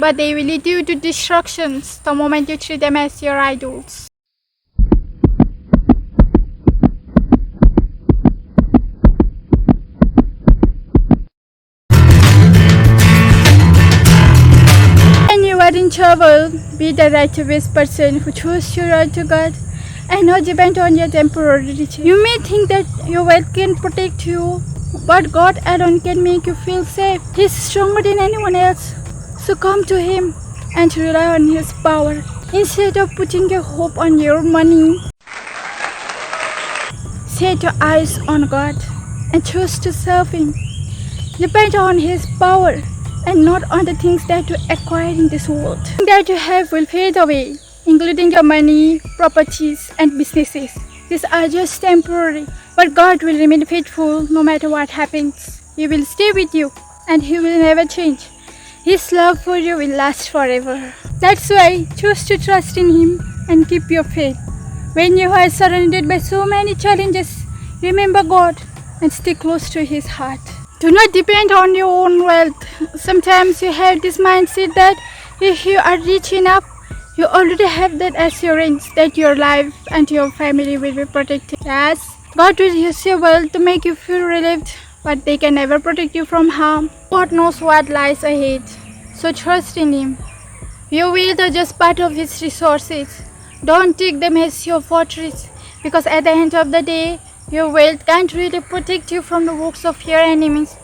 but they will lead you to destructions the moment you treat them as your idols. When you are in trouble, be the righteous person who chooses to run to God and not depend on your temporary riches. You may think that your wealth can protect you, but God alone can make you feel safe. He is stronger than anyone else, so come to Him and rely on His power. Instead of putting your hope on your money, set your eyes on God and choose to serve Him. Depend on His power and not on the things that you acquire in this world. Things that you have will fade away, including your money, properties, and businesses. These are just temporary, but God will remain faithful no matter what happens. He will stay with you and He will never change. His love for you will last forever. That's why choose to trust in Him and keep your faith. When you are surrounded by so many challenges, remember God and stay close to His heart. Do not depend on your own wealth. Sometimes you have this mindset that if you are rich enough, you already have that assurance that your life and your family will be protected. Yes, God will use your wealth to make you feel relieved, but they can never protect you from harm. God knows what lies ahead, so trust in Him. Your wealth are just part of His resources. Don't take them as your fortress, because at the end of the day, your wealth can't really protect you from the works of your enemies.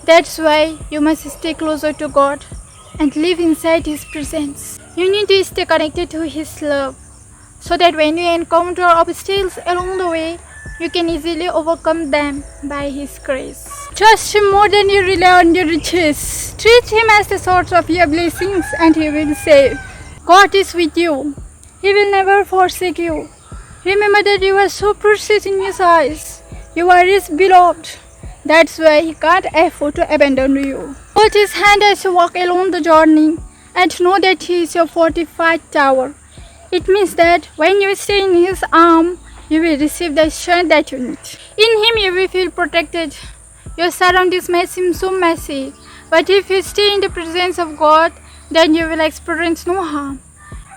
That's why you must stay closer to God and live inside His presence. You need to stay connected to His love, so that when you encounter obstacles along the way, you can easily overcome them by His grace. Trust Him more than you rely on your riches. Treat Him as the source of your blessings and He will save. God is with you. He will never forsake you. Remember that you are so precious in His eyes. You are His beloved. That's why He can't afford to abandon you. Hold His hand as you walk along the journey and know that He is your fortified tower. It means that when you stay in His arm, you will receive the strength that you need. In Him you will feel protected. Your surroundings may seem so messy, but if you stay in the presence of God, then you will experience no harm.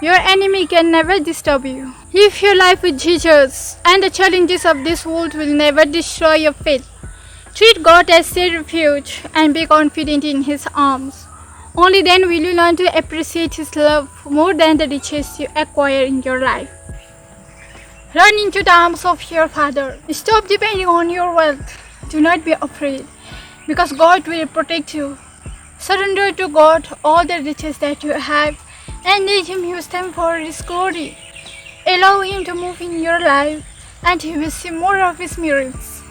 Your enemy can never disturb you. Live your life with Jesus, and the challenges of this world will never destroy your faith. Treat God as a refuge and be confident in His arms. Only then will you learn to appreciate His love more than the riches you acquire in your life. Run into the arms of your Father. Stop depending on your wealth. Do not be afraid, because God will protect you. Surrender to God all the riches that you have and let Him use them for His glory. Allow Him to move in your life and you will see more of His miracles.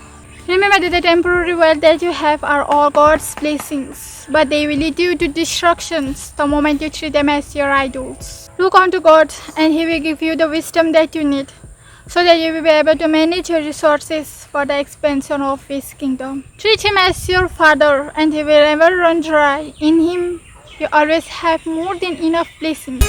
Remember that the temporary wealth that you have are all God's blessings, but they will lead you to destructions the moment you treat them as your idols. Look unto God and He will give you the wisdom that you need, so that you will be able to manage your resources for the expansion of His kingdom. Treat Him as your Father and He will never run dry. In Him, you always have more than enough blessings.